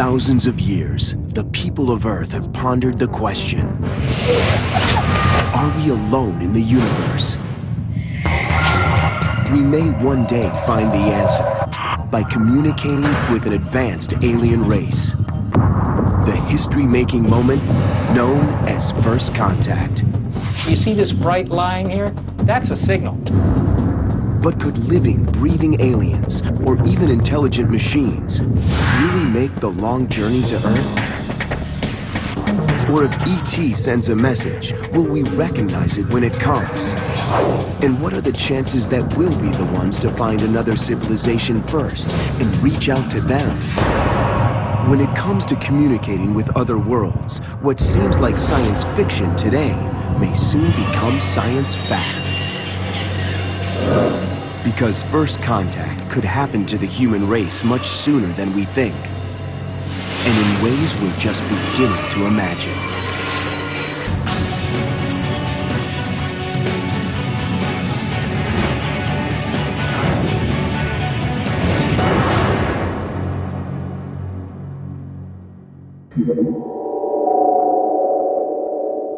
thousands of years, the people of Earth have pondered the question, are we alone in the universe? We may one day find the answer by communicating with an advanced alien race. The history-making moment known as first contact. You see this bright line here? That's a signal. But could living, breathing aliens, or even intelligent machines, really make the long journey to Earth? Or if ET sends a message, will we recognize it when it comes? And what are the chances that we'll be the ones to find another civilization first and reach out to them? When it comes to communicating with other worlds, what seems like science fiction today may soon become science fact. Because first contact could happen to the human race much sooner than we think. And in ways we're just beginning to imagine.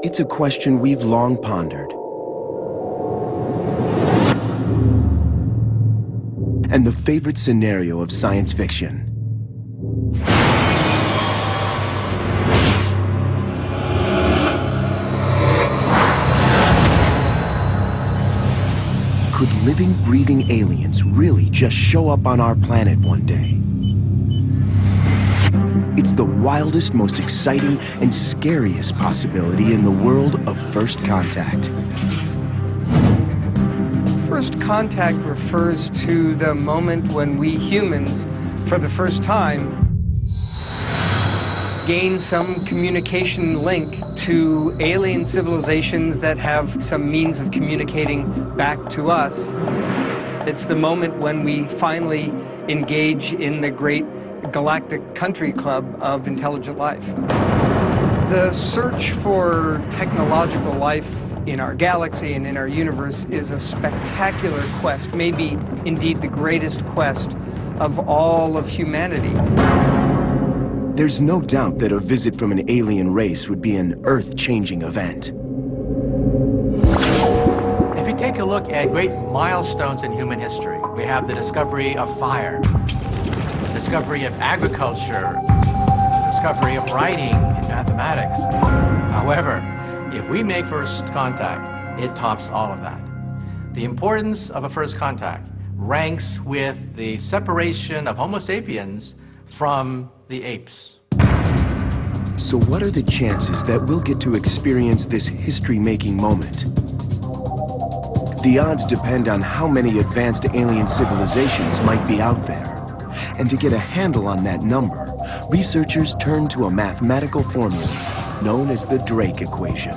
It's a question we've long pondered. And the favorite scenario of science fiction. Could living, breathing aliens really just show up on our planet one day? It's the wildest, most exciting, and scariest possibility in the world of first contact. First contact refers to the moment when we humans, for the first time, gain some communication link to alien civilizations that have some means of communicating back to us. It's the moment when we finally engage in the great galactic country club of intelligent life. The search for technological life in our galaxy and in our universe is a spectacular quest, maybe indeed the greatest quest of all of humanity. There's no doubt that a visit from an alien race would be an earth-changing event. If you take a look at great milestones in human history, we have the discovery of fire, the discovery of agriculture, the discovery of writing and mathematics. However, if we make first contact, it tops all of that. The importance of a first contact ranks with the separation of Homo sapiens from the apes. So what are the chances that we'll get to experience this history-making moment? The odds depend on how many advanced alien civilizations might be out there. And to get a handle on that number, researchers turn to a mathematical formula known as the Drake equation.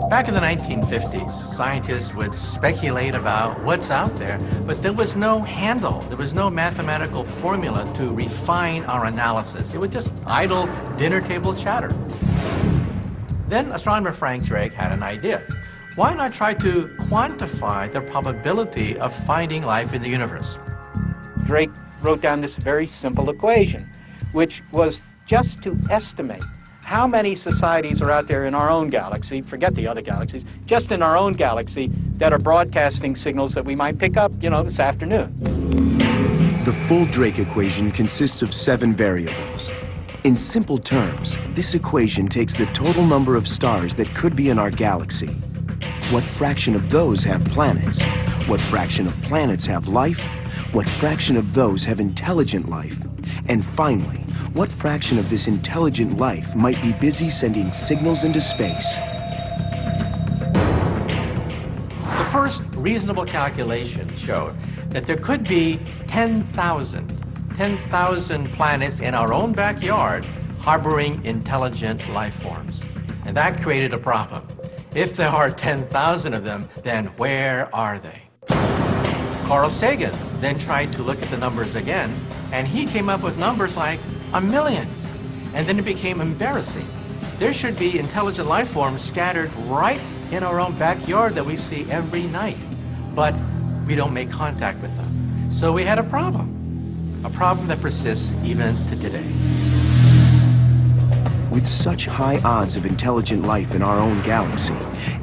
Back in the 1950s, scientists would speculate about what's out there, but there was no handle, there was no mathematical formula to refine our analysis. It was just idle dinner table chatter. Then astronomer Frank Drake had an idea. Why not try to quantify the probability of finding life in the universe? Drake wrote down this very simple equation, which was just to estimate how many societies are out there in our own galaxy, forget the other galaxies, just in our own galaxy that are broadcasting signals that we might pick up, this afternoon. The full Drake equation consists of 7 variables. In simple terms, this equation takes the total number of stars that could be in our galaxy. What fraction of those have planets? What fraction of planets have life? What fraction of those have intelligent life? And finally, what fraction of this intelligent life might be busy sending signals into space? The first reasonable calculation showed that there could be 10,000 planets in our own backyard harboring intelligent life forms. And that created a problem. If there are 10,000 of them, then where are they? Carl Sagan then tried to look at the numbers again, and he came up with numbers like 1 million. And then it became embarrassing. There should be intelligent life forms scattered right in our own backyard that we see every night. But we don't make contact with them. So we had a problem. a problem that persists even to today. With such high odds of intelligent life in our own galaxy,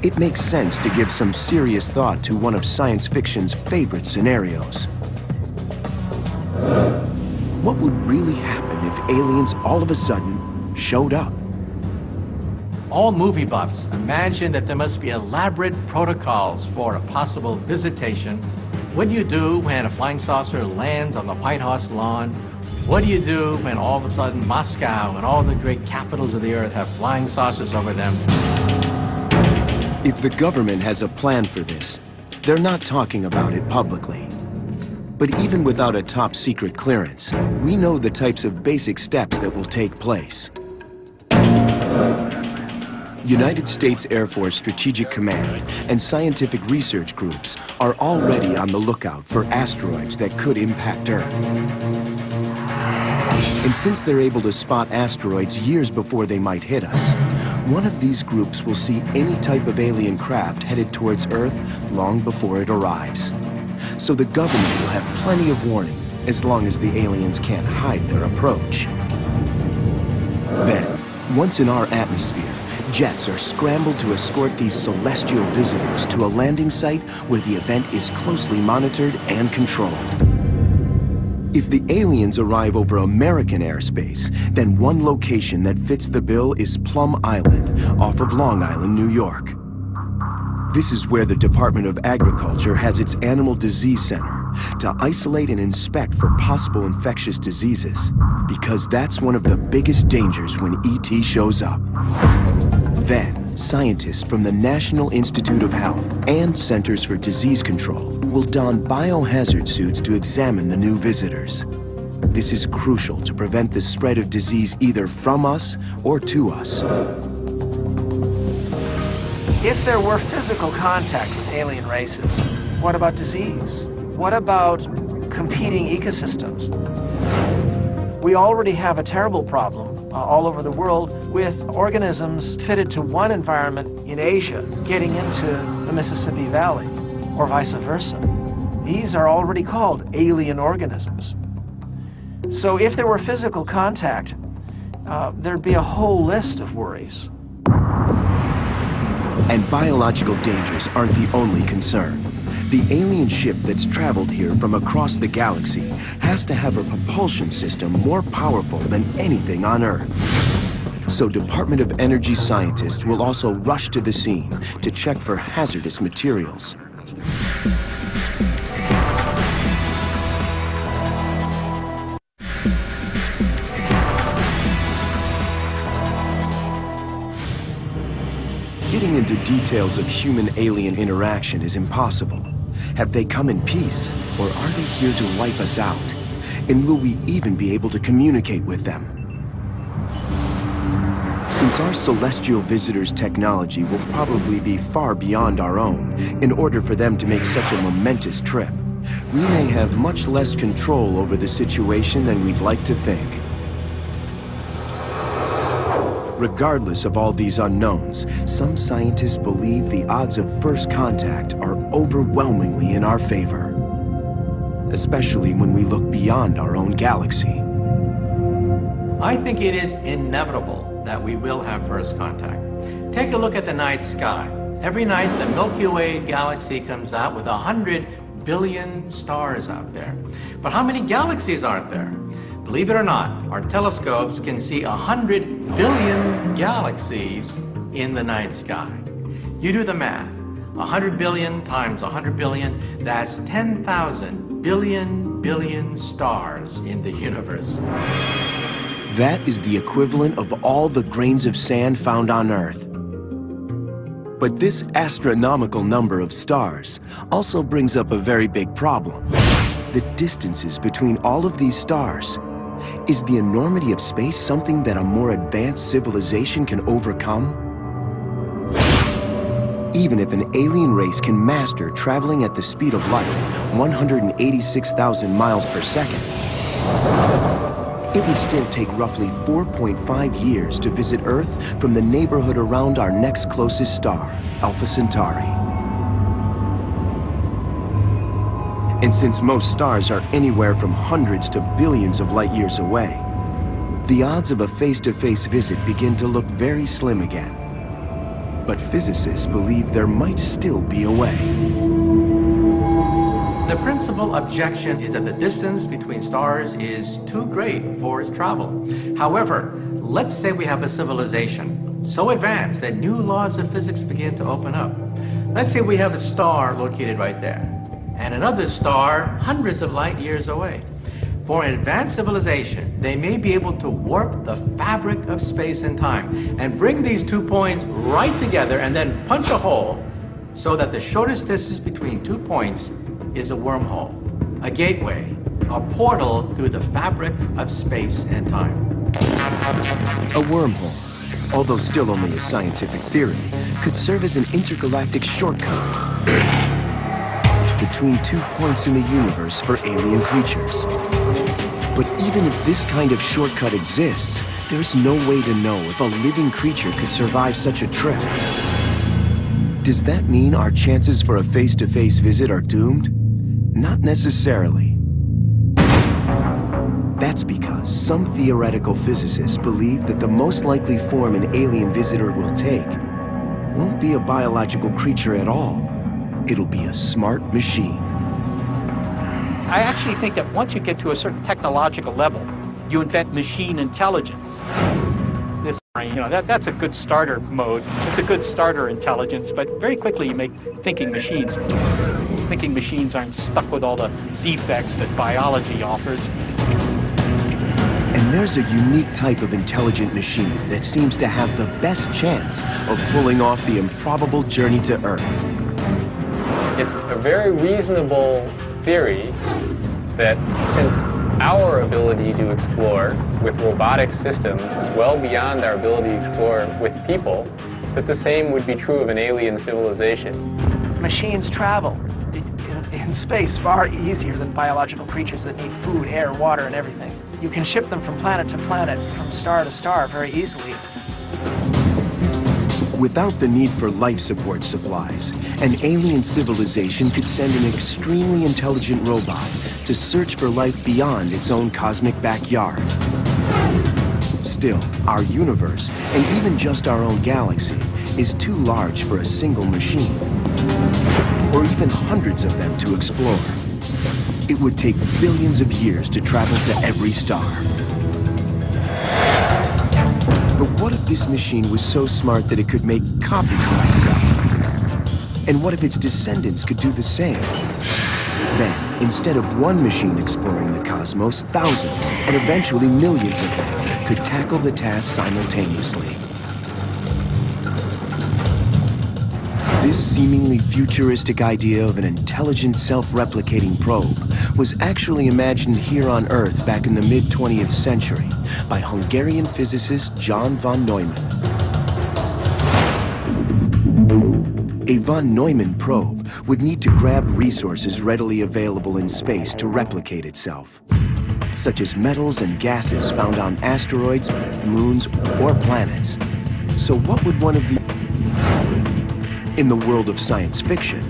it makes sense to give some serious thought to one of science fiction's favorite scenarios. What would really happen if aliens all of a sudden showed up? All movie buffs imagine that there must be elaborate protocols for a possible visitation. What do you do when a flying saucer lands on the White House lawn? What do you do when all of a sudden Moscow and all the great capitals of the earth have flying saucers over them? If the government has a plan for this, they're not talking about it publicly. But even without a top-secret clearance, we know the types of basic steps that will take place. United States Air Force Strategic Command and scientific research groups are already on the lookout for asteroids that could impact Earth. And since they're able to spot asteroids years before they might hit us, one of these groups will see any type of alien craft headed towards Earth long before it arrives. So the government will have plenty of warning as long as the aliens can't hide their approach. Then, once in our atmosphere, jets are scrambled to escort these celestial visitors to a landing site where the event is closely monitored and controlled. If the aliens arrive over American airspace, then one location that fits the bill is Plum Island, off of Long Island, New York. This is where the Department of Agriculture has its Animal Disease Center to isolate and inspect for possible infectious diseases, because that's one of the biggest dangers when ET shows up. Then, scientists from the National Institute of Health and Centers for Disease Control will don biohazard suits to examine the new visitors. This is crucial to prevent the spread of disease either from us or to us. If there were physical contact with alien races, what about disease? What about competing ecosystems? We already have a terrible problem all over the world with organisms fitted to one environment in Asia getting into the Mississippi Valley, or vice versa. These are already called alien organisms. So if there were physical contact, there'd be a whole list of worries. And biological dangers aren't the only concern. The alien ship that's traveled here from across the galaxy has to have a propulsion system more powerful than anything on Earth. So Department of Energy scientists will also rush to the scene to check for hazardous materials. Getting into details of human-alien interaction is impossible. Have they come in peace, or are they here to wipe us out? And will we even be able to communicate with them? Since our celestial visitors' technology will probably be far beyond our own in order for them to make such a momentous trip, we may have much less control over the situation than we'd like to think. Regardless of all these unknowns, some scientists believe the odds of first contact are overwhelmingly in our favor, especially when we look beyond our own galaxy. I think it is inevitable that we will have first contact. Take a look at the night sky. Every night, the Milky Way galaxy comes out with 100 billion stars out there. But how many galaxies aren't there? Believe it or not, our telescopes can see 100 billion galaxies in the night sky. You do the math. 100 billion times 100 billion, that's 10,000 billion stars in the universe. That is the equivalent of all the grains of sand found on Earth. But this astronomical number of stars also brings up a very big problem. The distances between all of these stars. Is the enormity of space something that a more advanced civilization can overcome? Even if an alien race can master traveling at the speed of light, 186,000 miles per second, it would still take roughly 4.5 years to visit Earth from the neighborhood around our next closest star, Alpha Centauri. And since most stars are anywhere from hundreds to billions of light years away, the odds of a face-to-face visit begin to look very slim again. But physicists believe there might still be a way. The principal objection is that the distance between stars is too great for its travel. However, let's say we have a civilization so advanced that new laws of physics begin to open up. Let's say we have a star located right there, and another star hundreds of light years away. For an advanced civilization, they may be able to warp the fabric of space and time and bring these 2 points right together and then punch a hole so that the shortest distance between 2 points is a wormhole, a gateway, a portal through the fabric of space and time. A wormhole, although still only a scientific theory, could serve as an intergalactic shortcut between 2 points in the universe for alien creatures. But even if this kind of shortcut exists, there's no way to know if a living creature could survive such a trip. Does that mean our chances for a face-to-face visit are doomed? Not necessarily. That's because some theoretical physicists believe that the most likely form an alien visitor will take won't be a biological creature at all. It'll be a smart machine. I actually think that once you get to a certain technological level, you invent machine intelligence. This, that's a good starter mode. It's a good starter intelligence, but very quickly you make thinking machines. Thinking machines aren't stuck with all the defects that biology offers. And there's a unique type of intelligent machine that seems to have the best chance of pulling off the improbable journey to Earth. It's a very reasonable theory that since our ability to explore with robotic systems is well beyond our ability to explore with people, that the same would be true of an alien civilization. Machines travel in space far easier than biological creatures that need food, air, water, and everything. You can ship them from planet to planet, from star to star very easily. Without the need for life support supplies, an alien civilization could send an extremely intelligent robot to search for life beyond its own cosmic backyard. Still, our universe, and even just our own galaxy, is too large for a single machine, or even hundreds of them to explore. It would take billions of years to travel to every star. But what if this machine was so smart that it could make copies of itself? And what if its descendants could do the same? Then, instead of one machine exploring the cosmos, thousands, and eventually millions of them could tackle the task simultaneously. This seemingly futuristic idea of an intelligent, self-replicating probe was actually imagined here on Earth back in the mid-20th century by Hungarian physicist John von Neumann. A von Neumann probe would need to grab resources readily available in space to replicate itself, such as metals and gases found on asteroids, moons, or planets. So what would one of the... In the world of science fiction,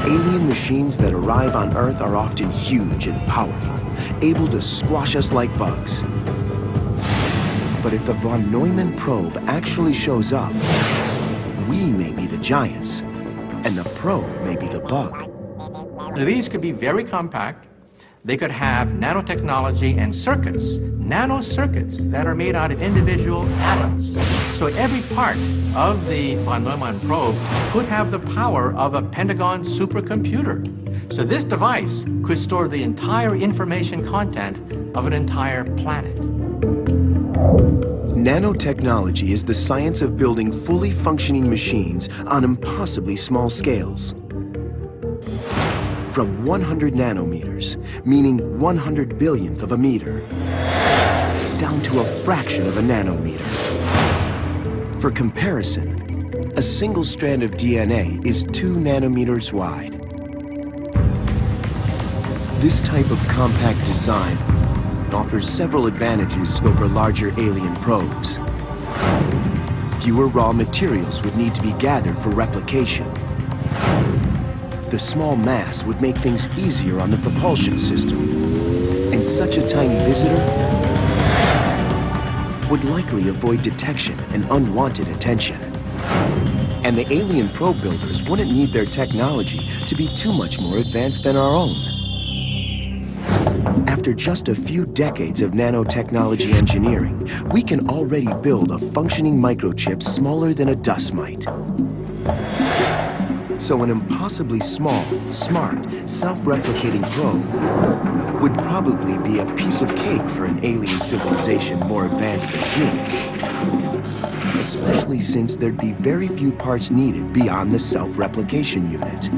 alien machines that arrive on Earth are often huge and powerful, able to squash us like bugs. But if a von Neumann probe actually shows up, we may be the giants, and the probe may be the bug. These could be very compact. They could have nanotechnology and circuits, nanocircuits that are made out of individual atoms. So every part of the von Neumann probe could have the power of a Pentagon supercomputer. So this device could store the entire information content of an entire planet. Nanotechnology is the science of building fully functioning machines on impossibly small scales. From 100 nanometers, meaning 100 billionth of a meter, down to a fraction of a nanometer. For comparison, a single strand of DNA is 2 nanometers wide. This type of compact design offers several advantages over larger alien probes. Fewer raw materials would need to be gathered for replication. The small mass would make things easier on the propulsion system. And such a tiny visitor would likely avoid detection and unwanted attention. And the alien probe builders wouldn't need their technology to be too much more advanced than our own. After just a few decades of nanotechnology engineering, we can already build a functioning microchip smaller than a dust mite. So an impossibly small, smart, self-replicating probe would probably be a piece of cake for an alien civilization more advanced than humans. Especially since there'd be very few parts needed beyond the self-replication unit.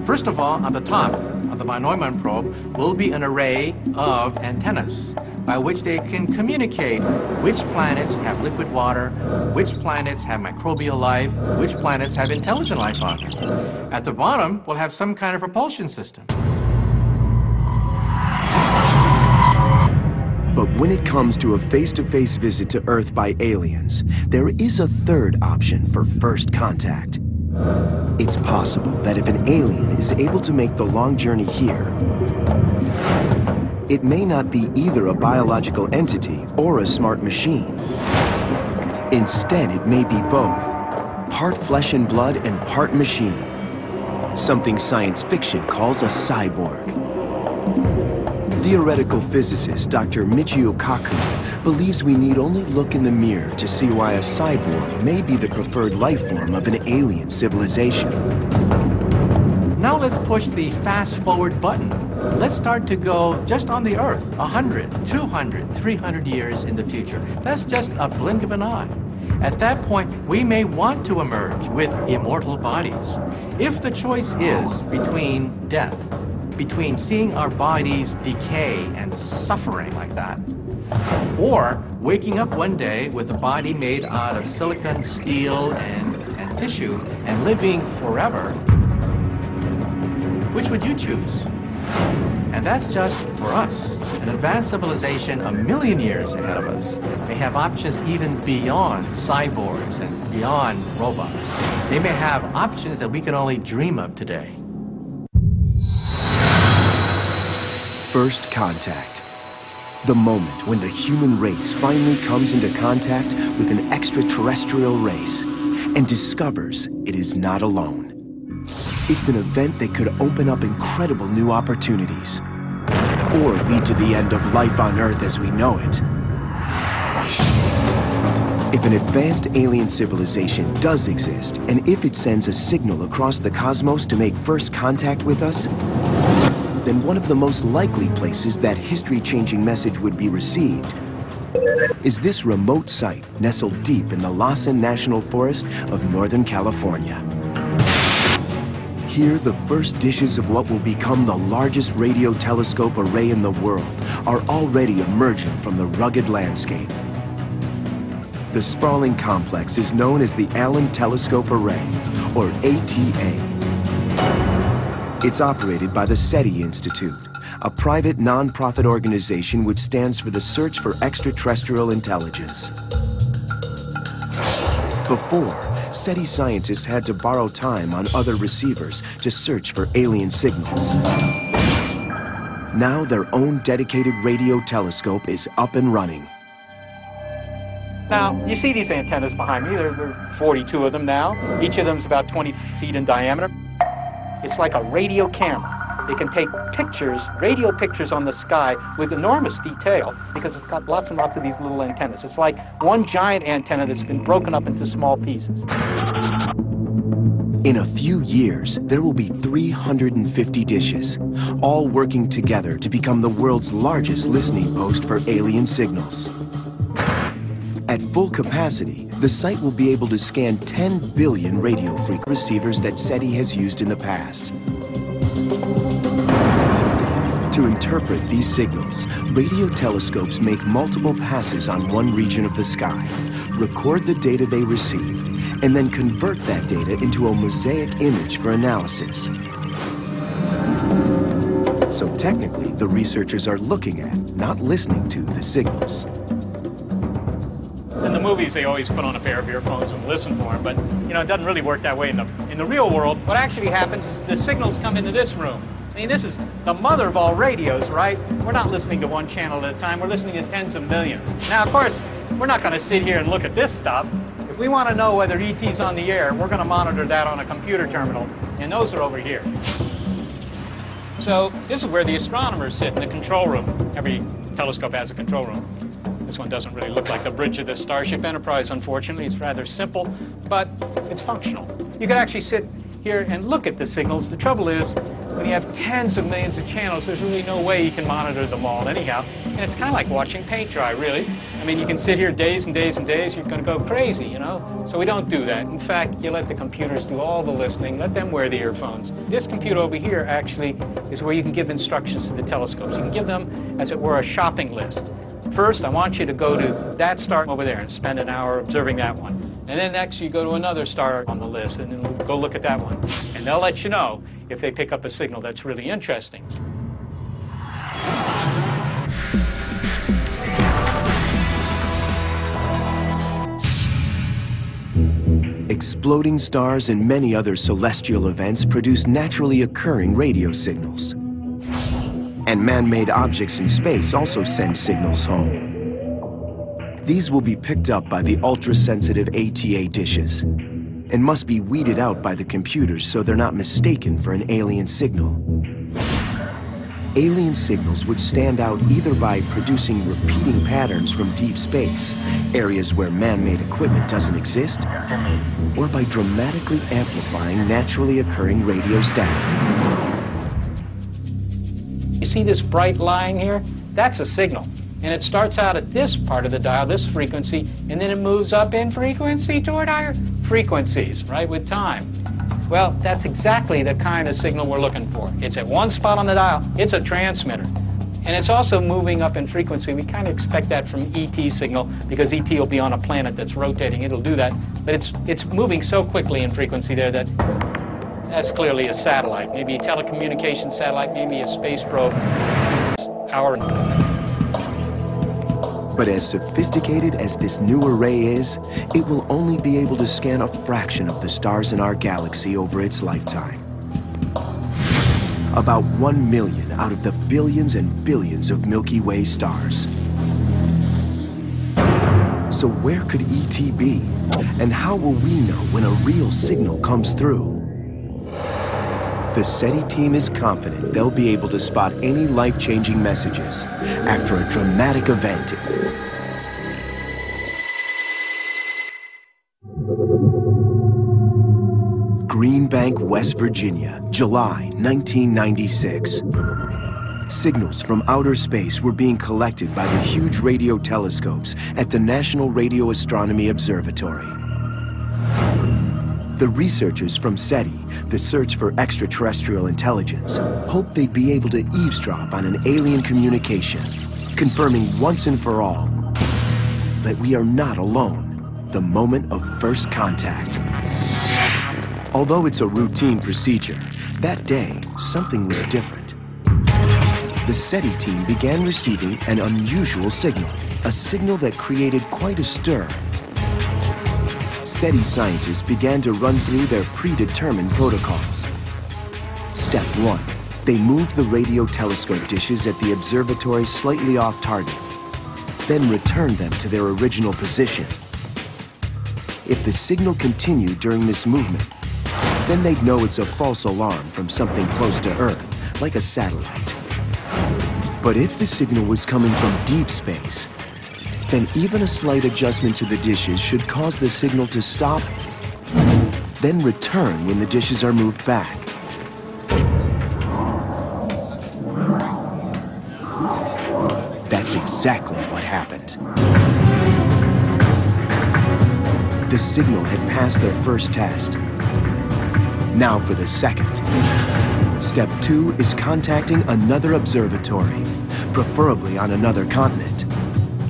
First of all, on the top of the von Neumann probe will be an array of antennas by which they can communicate which planets have liquid water, which planets have microbial life, which planets have intelligent life on them. At the bottom, we'll have some kind of propulsion system. But when it comes to a face-to-face visit to Earth by aliens, there is a third option for first contact. It's possible that if an alien is able to make the long journey here, it may not be either a biological entity or a smart machine. Instead, it may be both, part flesh and blood and part machine. Something science fiction calls a cyborg. Theoretical physicist Dr. Michio Kaku believes we need only look in the mirror to see why a cyborg may be the preferred life form of an alien civilization. Now let's push the fast-forward button. Let's start to go just on the Earth, 100, 200, 300 years in the future. That's just a blink of an eye. At that point, we may want to emerge with immortal bodies. If the choice is between death, between seeing our bodies decay and suffering like that, or waking up one day with a body made out of silicon, steel, and tissue, and living forever, which would you choose? And that's just for us. An advanced civilization a million years ahead of us. They have options even beyond cyborgs and beyond robots. They may have options that we can only dream of today. First contact. The moment when the human race finally comes into contact with an extraterrestrial race and discovers it is not alone. It's an event that could open up incredible new opportunities or lead to the end of life on Earth as we know it. If an advanced alien civilization does exist, and if it sends a signal across the cosmos to make first contact with us, then one of the most likely places that history-changing message would be received is this remote site nestled deep in the Lhasa National Forest of Northern California. Here, the first dishes of what will become the largest radio telescope array in the world are already emerging from the rugged landscape. The sprawling complex is known as the Allen Telescope Array, or ATA. It's operated by the SETI Institute, a private non-profit organization which stands for the search for extraterrestrial intelligence. Before, SETI scientists had to borrow time on other receivers to search for alien signals. Now their own dedicated radio telescope is up and running. Now, you see these antennas behind me. There are 42 of them now. Each of them is about 20 feet in diameter. It's like a radio camera. It can take pictures, radio pictures on the sky with enormous detail because it's got lots and lots of these little antennas. It's like one giant antenna that's been broken up into small pieces. In a few years, there will be 350 dishes, all working together to become the world's largest listening post for alien signals. At full capacity, the site will be able to scan 10 billion radio frequency receivers that SETI has used in the past. To interpret these signals, radio telescopes make multiple passes on one region of the sky, record the data they receive, and then convert that data into a mosaic image for analysis. So technically, the researchers are looking at, not listening to, the signals. And the movies, they always put on a pair of earphones and listen for them, but you know, it doesn't really work that way in the real world. What actually happens is the signals come into this room. I mean, this is the mother of all radios, right? We're not listening to one channel at a time. We're listening to tens of millions. Now, of course, we're not going to sit here and look at this stuff. If we want to know whether ET's on the air, we're going to monitor that on a computer terminal, and those are over here. So this is where the astronomers sit in the control room. Every telescope has a control room. This one doesn't really look like the bridge of the Starship Enterprise, unfortunately. It's rather simple, but it's functional. You can actually sit here and look at the signals. The trouble is, when you have tens of millions of channels, there's really no way you can monitor them all anyhow. And it's kind of like watching paint dry, really. I mean, you can sit here days and days and days, you're going to go crazy, you know? So we don't do that. In fact, you let the computers do all the listening, let them wear the earphones. This computer over here actually is where you can give instructions to the telescopes. You can give them, as it were, a shopping list. First, I want you to go to that star over there and spend an hour observing that one. And then next you go to another star on the list and then go look at that one. And they'll let you know if they pick up a signal that's really interesting. Exploding stars and many other celestial events produce naturally occurring radio signals. And man-made objects in space also send signals home. These will be picked up by the ultra-sensitive ATA dishes and must be weeded out by the computers so they're not mistaken for an alien signal. Alien signals would stand out either by producing repeating patterns from deep space, areas where man-made equipment doesn't exist, or by dramatically amplifying naturally occurring radio static. You see this bright line here? That's a signal. And it starts out at this part of the dial, this frequency, and then it moves up in frequency toward higher frequencies, right, with time. Well, that's exactly the kind of signal we're looking for. It's at one spot on the dial. It's a transmitter. And it's also moving up in frequency. We kind of expect that from ET signal because ET will be on a planet that's rotating. It'll do that. But it's moving so quickly in frequency there that that's clearly a satellite. Maybe a telecommunications satellite, maybe a space probe. But as sophisticated as this new array is, it will only be able to scan a fraction of the stars in our galaxy over its lifetime. About 1 million out of the billions and billions of Milky Way stars. So where could ET be? And how will we know when a real signal comes through? The SETI team is confident they'll be able to spot any life-changing messages after a dramatic event. Green Bank, West Virginia, July 1996. Signals from outer space were being collected by the huge radio telescopes at the National Radio Astronomy Observatory. The researchers from SETI, the Search for Extraterrestrial Intelligence, hoped they'd be able to eavesdrop on an alien communication, confirming once and for all that we are not alone, the moment of first contact. Although it's a routine procedure, that day, something was different. The SETI team began receiving an unusual signal, a signal that created quite a stir. SETI scientists began to run through their predetermined protocols. Step 1. They moved the radio telescope dishes at the observatory slightly off target, then returned them to their original position. If the signal continued during this movement, then they'd know it's a false alarm from something close to Earth, like a satellite. But if the signal was coming from deep space, then even a slight adjustment to the dishes should cause the signal to stop, then return when the dishes are moved back. That's exactly what happened. The signal had passed their first test. Now for the second. Step 2 is contacting another observatory, preferably on another continent.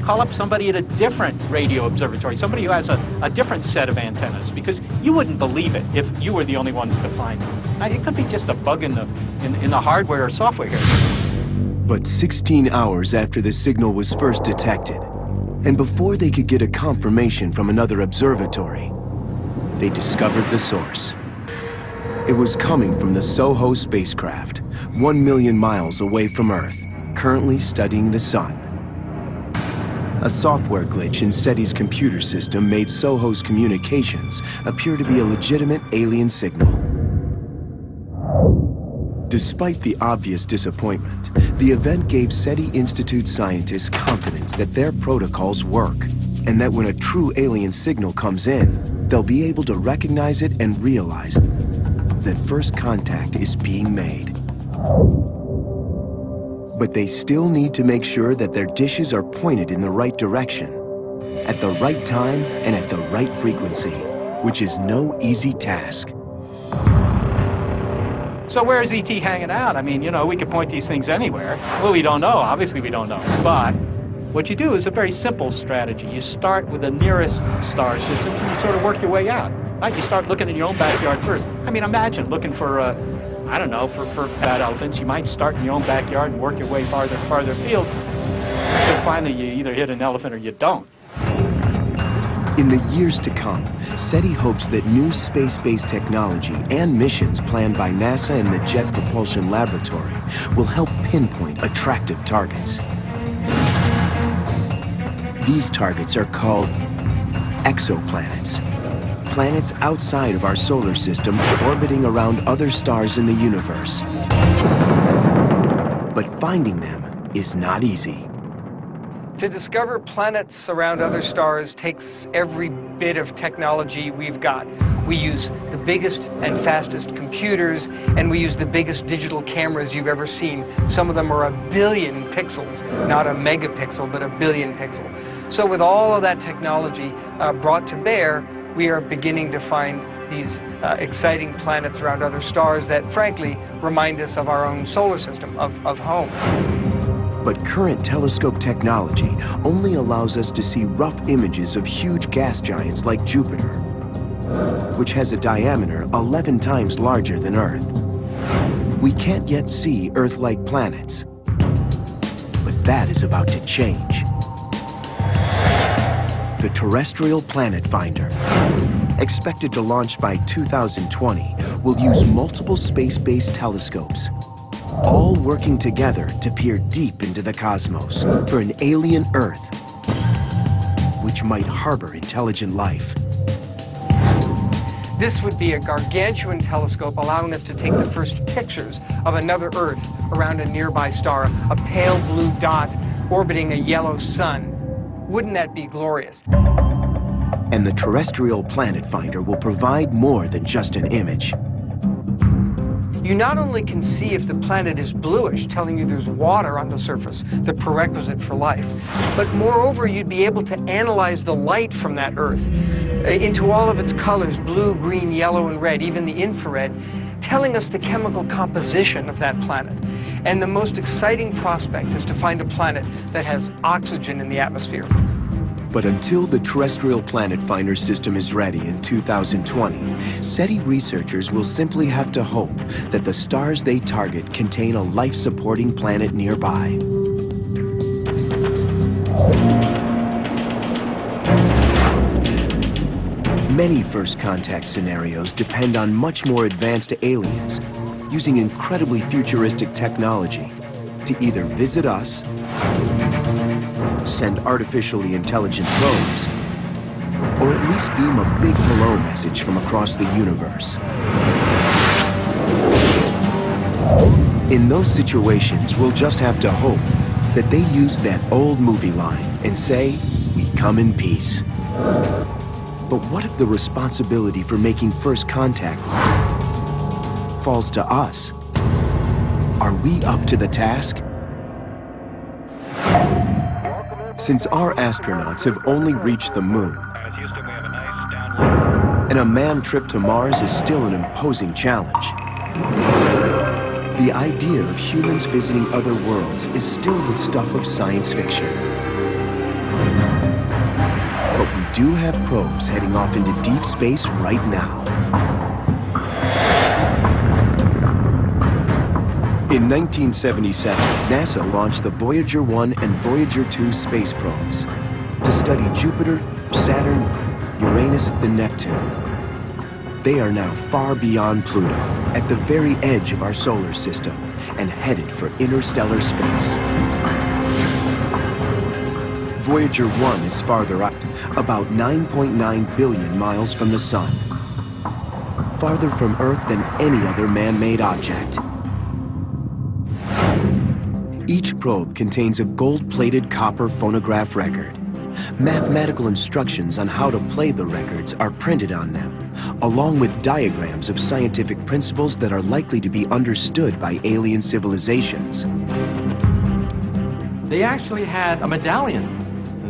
Call up somebody at a different radio observatory, somebody who has a different set of antennas, because you wouldn't believe it if you were the only ones to find it. Now, it could be just a bug in the hardware or software here. But 16 hours after the signal was first detected, And before they could get a confirmation from another observatory, they discovered the source. It was coming from the SOHO spacecraft, 1 million miles away from Earth, currently studying the Sun. A software glitch in SETI's computer system made SOHO's communications appear to be a legitimate alien signal. Despite the obvious disappointment, the event gave SETI Institute scientists confidence that their protocols work, and that when a true alien signal comes in, they'll be able to recognize it and realize that first contact is being made. But they still need to make sure that their dishes are pointed in the right direction, at the right time and at the right frequency, which is no easy task. So where's ET hanging out? I mean, you know, we could point these things anywhere. Well, we don't know. Obviously, we don't know. But what you do is a very simple strategy. You start with the nearest star systems and you sort of work your way out. Right? You start looking in your own backyard first. I mean, imagine looking for I don't know, for bad elephants. You might start in your own backyard and work your way farther afield. Until finally you either hit an elephant or you don't. In the years to come, SETI hopes that new space-based technology and missions planned by NASA and the Jet Propulsion Laboratory will help pinpoint attractive targets. These targets are called exoplanets. Planets outside of our solar system orbiting around other stars in the universe. But finding them is not easy. To discover planets around other stars takes every bit of technology we've got. We use the biggest and fastest computers, and we use the biggest digital cameras you've ever seen. Some of them are 1 billion pixels, not a megapixel, but 1 billion pixels. So with all of that technology brought to bear, we are beginning to find these exciting planets around other stars that, frankly, remind us of our own solar system, of home. But current telescope technology only allows us to see rough images of huge gas giants like Jupiter, which has a diameter 11 times larger than Earth. We can't yet see Earth-like planets, but that is about to change. The Terrestrial Planet Finder, expected to launch by 2020, will use multiple space-based telescopes, all working together to peer deep into the cosmos for an alien Earth, which might harbor intelligent life. This would be a gargantuan telescope allowing us to take the first pictures of another Earth around a nearby star, a pale blue dot orbiting a yellow sun. Wouldn't that be glorious? And the Terrestrial Planet Finder will provide more than just an image. You not only can see if the planet is bluish, telling you there's water on the surface, the prerequisite for life, but moreover, you'd be able to analyze the light from that Earth into all of its colors, blue, green, yellow, and red, even the infrared, telling us the chemical composition of that planet. And the most exciting prospect is to find a planet that has oxygen in the atmosphere. But until the Terrestrial Planet Finder system is ready in 2020, SETI researchers will simply have to hope that the stars they target contain a life-supporting planet nearby. Many first contact scenarios depend on much more advanced aliens using incredibly futuristic technology to either visit us, send artificially intelligent probes, or at least beam a big hello message from across the universe. In those situations, we'll just have to hope that they use that old movie line and say, "We come in peace." But what if the responsibility for making first contact falls to us? Are we up to the task? Since our astronauts have only reached the moon, and a manned trip to Mars is still an imposing challenge, the idea of humans visiting other worlds is still the stuff of science fiction. But we do have probes heading off into deep space right now. In 1977, NASA launched the Voyager 1 and Voyager 2 space probes. to study Jupiter, Saturn, Uranus, and Neptune. They are now far beyond Pluto, at the very edge of our solar system, and headed for interstellar space. Voyager 1 is farther out, about 9.9 billion miles from the Sun. Farther from Earth than any other man-made object. Each probe contains a gold-plated copper phonograph record. Mathematical instructions on how to play the records are printed on them, along with diagrams of scientific principles that are likely to be understood by alien civilizations. They actually had a medallion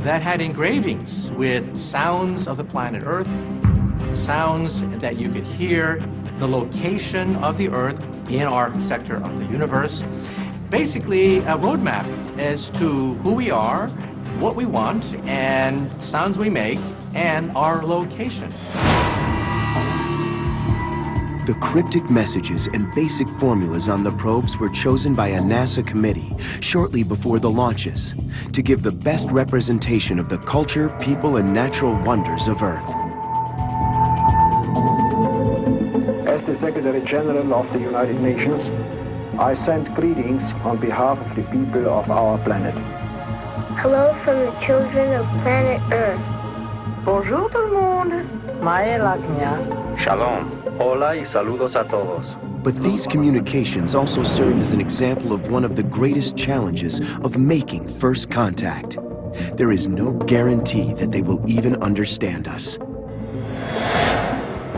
that had engravings with sounds of the planet Earth, sounds that you could hear, the location of the Earth in our sector of the universe. Basically, a roadmap as to who we are, what we want, and sounds we make, and our location. The cryptic messages and basic formulas on the probes were chosen by a NASA committee shortly before the launches to give the best representation of the culture, people, and natural wonders of Earth. As the Secretary General of the United Nations, I send greetings on behalf of the people of our planet. Hello from the children of planet Earth. Bonjour tout le monde. Mae Lagna. Shalom. Hola y saludos a todos. But these communications also serve as an example of one of the greatest challenges of making first contact. There is no guarantee that they will even understand us.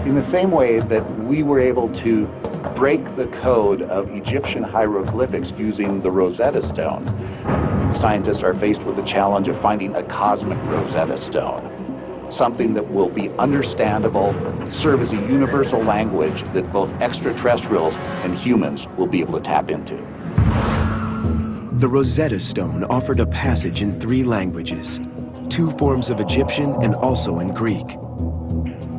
In the same way that we were able to break the code of Egyptian hieroglyphics using the Rosetta Stone, scientists are faced with the challenge of finding a cosmic Rosetta Stone, something that will be understandable, serve as a universal language that both extraterrestrials and humans will be able to tap into. The Rosetta Stone offered a passage in 3 languages, 2 forms of Egyptian and also in Greek.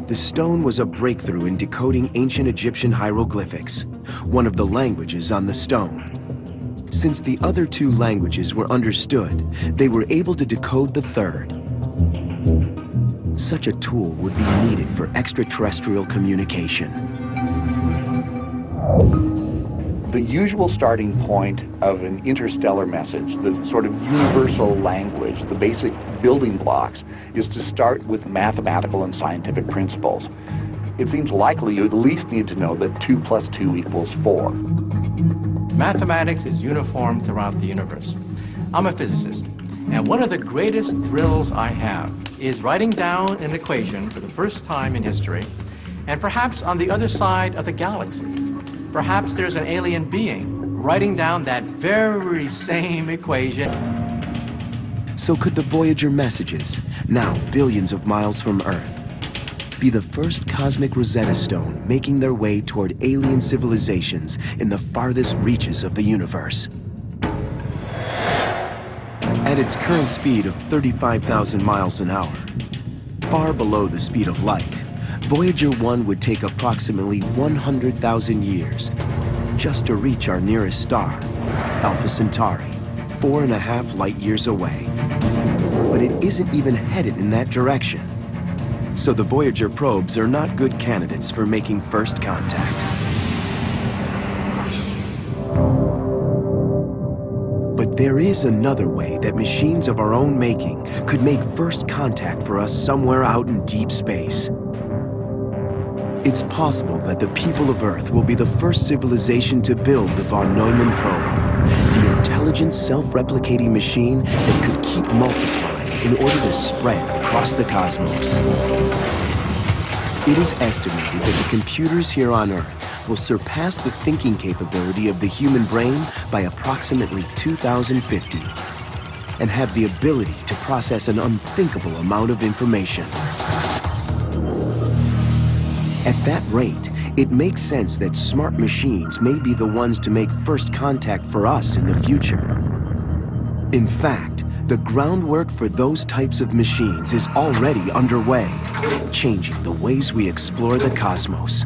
The stone was a breakthrough in decoding ancient Egyptian hieroglyphics, one of the languages on the stone. Since the other 2 languages were understood, they were able to decode the 3rd. Such a tool would be needed for extraterrestrial communication. The usual starting point of an interstellar message, the sort of universal language, the basic building blocks, is to start with mathematical and scientific principles. It seems likely you at least need to know that 2 + 2 = 4. Mathematics is uniform throughout the universe. I'm a physicist, and one of the greatest thrills I have is writing down an equation for the first time in history, and perhaps on the other side of the galaxy, perhaps there's an alien being writing down that very same equation. So could the Voyager messages, now billions of miles from Earth, be the first cosmic Rosetta Stone making their way toward alien civilizations in the farthest reaches of the universe? At its current speed of 35,000 miles an hour, far below the speed of light, Voyager 1 would take approximately 100,000 years just to reach our nearest star, Alpha Centauri, 4.5 light years away. But it isn't even headed in that direction. So the Voyager probes are not good candidates for making first contact. But there is another way that machines of our own making could make first contact for us somewhere out in deep space. It's possible that the people of Earth will be the first civilization to build the von Neumann probe, the intelligent, self-replicating machine that could keep multiplying in order to spread across the cosmos. It is estimated that the computers here on Earth will surpass the thinking capability of the human brain by approximately 2050 and have the ability to process an unthinkable amount of information. At that rate, it makes sense that smart machines may be the ones to make first contact for us in the future. In fact, the groundwork for those types of machines is already underway, changing the ways we explore the cosmos.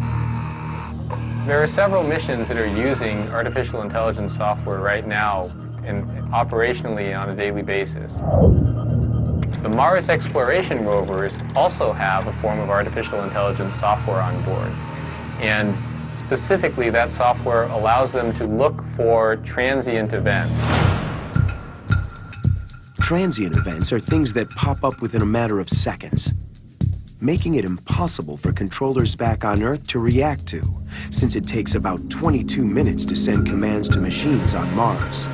There are several missions that are using artificial intelligence software right now and operationally on a daily basis. The Mars exploration rovers also have a form of artificial intelligence software on board. And specifically, that software allows them to look for transient events. Transient events are things that pop up within a matter of seconds, making it impossible for controllers back on Earth to react to, since it takes about 22 minutes to send commands to machines on Mars.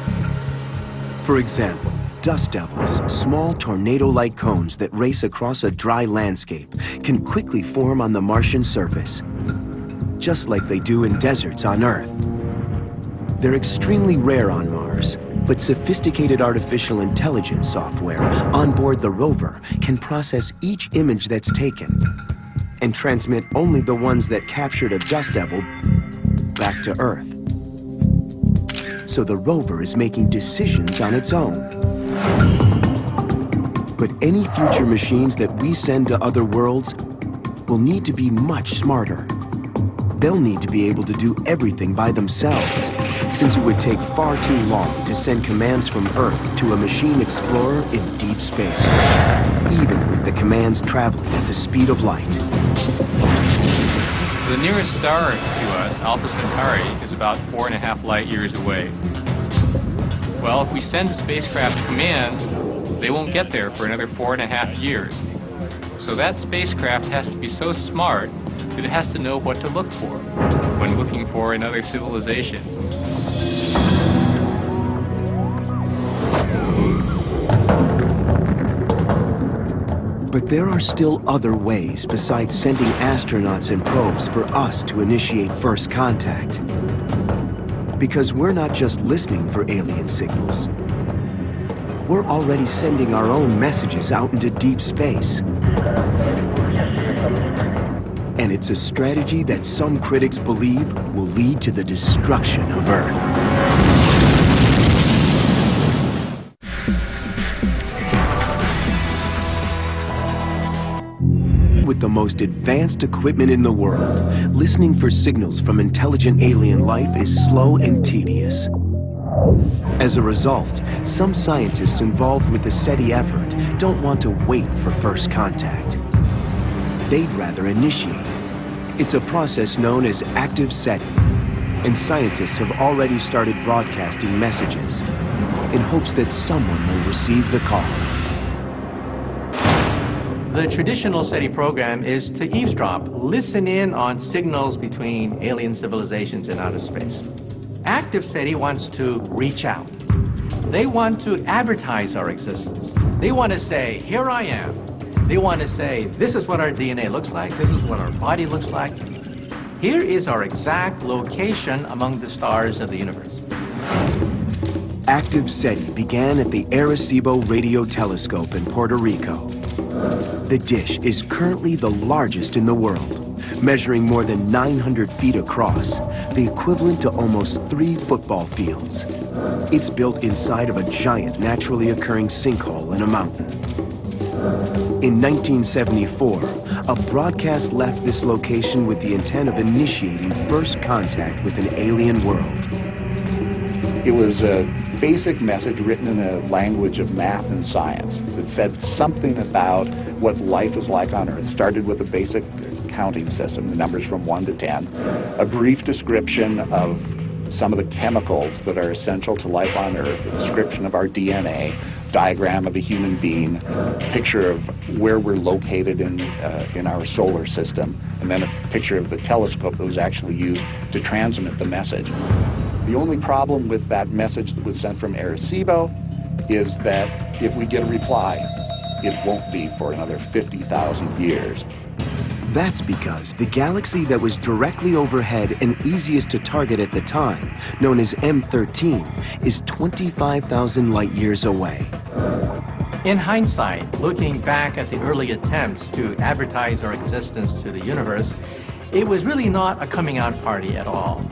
For example, dust devils, small tornado-like cones that race across a dry landscape, can quickly form on the Martian surface, just like they do in deserts on Earth. They're extremely rare on Mars, but sophisticated artificial intelligence software on board the rover can process each image that's taken and transmit only the ones that captured a dust devil back to Earth. So the rover is making decisions on its own. But any future machines that we send to other worlds will need to be much smarter. They'll need to be able to do everything by themselves, since it would take far too long to send commands from Earth to a machine explorer in deep space, even with the commands traveling at the speed of light. The nearest star to us, Alpha Centauri, is about 4.5 light years away. Well, if we send a spacecraft commands, they won't get there for another 4.5 years. So that spacecraft has to be so smart that it has to know what to look for when looking for another civilization. But there are still other ways besides sending astronauts and probes for us to initiate first contact. Because we're not just listening for alien signals. We're already sending our own messages out into deep space. And it's a strategy that some critics believe will lead to the destruction of Earth. With the most advanced equipment in the world, listening for signals from intelligent alien life is slow and tedious. As a result, some scientists involved with the SETI effort don't want to wait for first contact. They'd rather initiate it. It's a process known as active SETI, and scientists have already started broadcasting messages in hopes that someone will receive the call. The traditional SETI program is to eavesdrop, listen in on signals between alien civilizations in outer space. Active SETI wants to reach out. They want to advertise our existence. They want to say, here I am. They want to say, this is what our DNA looks like, this is what our body looks like. Here is our exact location among the stars of the universe. Active SETI began at the Arecibo Radio Telescope in Puerto Rico. The dish is currently the largest in the world, measuring more than 900 feet across, the equivalent to almost 3 football fields. It's built inside of a giant naturally occurring sinkhole in a mountain. In 1974, a broadcast left this location with the intent of initiating first contact with an alien world. It was a basic message written in a language of math and science that said something about what life was like on Earth. Started with a basic counting system, the numbers from 1 to 10, a brief description of some of the chemicals that are essential to life on Earth, a description of our DNA, diagram of a human being, picture of where we're located in our solar system, and then a picture of the telescope that was actually used to transmit the message. The only problem with that message that was sent from Arecibo is that if we get a reply, it won't be for another 50,000 years. That's because the galaxy that was directly overhead and easiest to target at the time, known as M13, is 25,000 light years away. In hindsight, looking back at the early attempts to advertise our existence to the universe, it was really not a coming out party at all.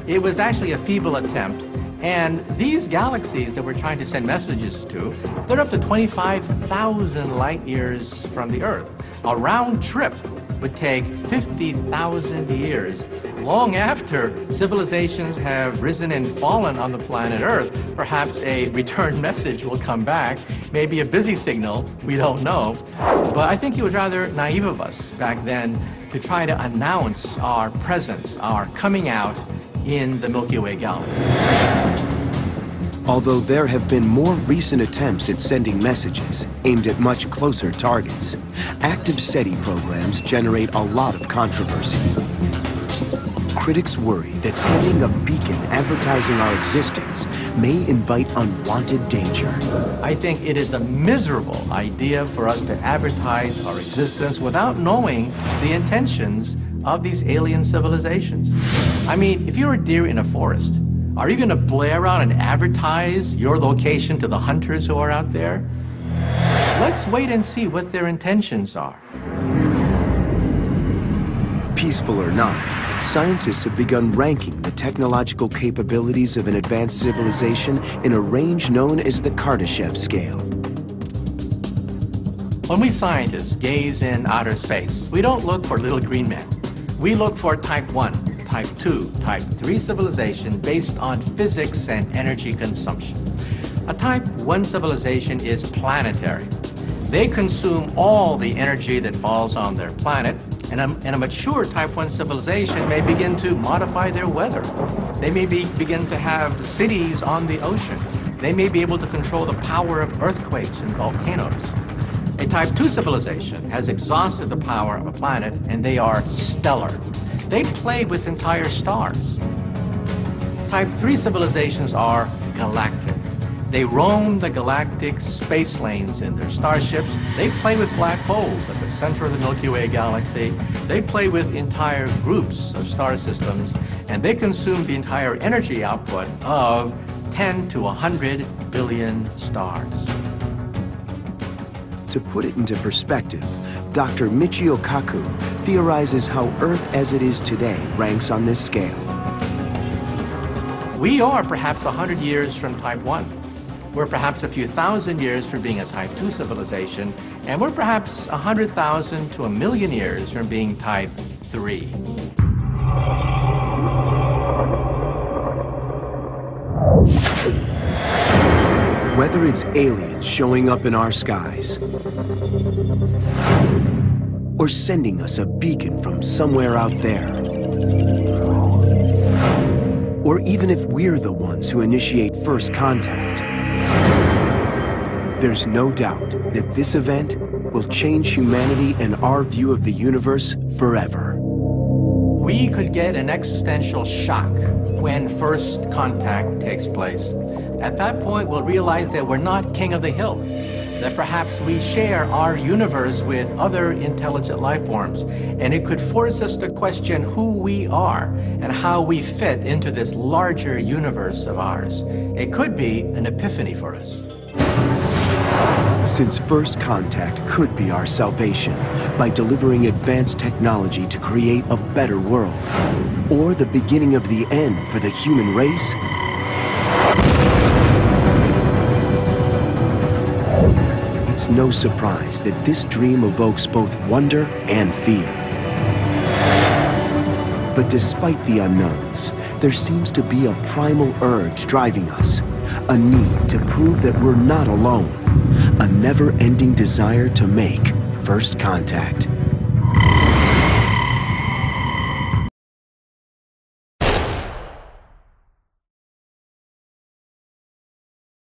It was actually a feeble attempt, and these galaxies that we're trying to send messages to, they're up to 25,000 light years from the Earth. A round trip would take 50,000 years. Long after civilizations have risen and fallen on the planet Earth, perhaps a return message will come back, maybe a busy signal, we don't know. But I think it was rather naive of us back then to try to announce our presence, our coming out in the Milky Way galaxy. Although there have been more recent attempts at sending messages aimed at much closer targets, active SETI programs generate a lot of controversy. Critics worry that sending a beacon advertising our existence may invite unwanted danger. I think it is a miserable idea for us to advertise our existence without knowing the intentions of these alien civilizations. I mean, if you're a deer in a forest, are you going to blare around and advertise your location to the hunters who are out there? Let's wait and see what their intentions are. Peaceful or not, scientists have begun ranking the technological capabilities of an advanced civilization in a range known as the Kardashev scale. When we scientists gaze in outer space, we don't look for little green men. We look for type 1, type 2, type 3 civilization based on physics and energy consumption. A type 1 civilization is planetary. They consume all the energy that falls on their planet, and a mature type 1 civilization may begin to modify their weather. They may begin to have cities on the ocean. They may be able to control the power of earthquakes and volcanoes. A type 2 civilization has exhausted the power of a planet, and they are stellar. They play with entire stars. Type 3 civilizations are galactic. They roam the galactic space lanes in their starships. They play with black holes at the center of the Milky Way galaxy. They play with entire groups of star systems, and they consume the entire energy output of 10 to 100 billion stars. To put it into perspective, Dr. Michio Kaku theorizes how Earth as it is today ranks on this scale. We are perhaps 100 years from type 1. We're perhaps a few thousand years from being a type 2 civilization, and we're perhaps 100,000 to 1,000,000 years from being type 3. Whether it's aliens showing up in our skies, or sending us a beacon from somewhere out there, or even if we're the ones who initiate first contact, there's no doubt that this event will change humanity and our view of the universe forever. We could get an existential shock when first contact takes place. At that point, we'll realize that we're not king of the hill, that perhaps we share our universe with other intelligent life forms, and it could force us to question who we are and how we fit into this larger universe of ours. It could be an epiphany for us. Since first contact could be our salvation by delivering advanced technology to create a better world, or the beginning of the end for the human race, it's no surprise that this dream evokes both wonder and fear. But despite the unknowns, there seems to be a primal urge driving us, a need to prove that we're not alone, a never-ending desire to make first contact.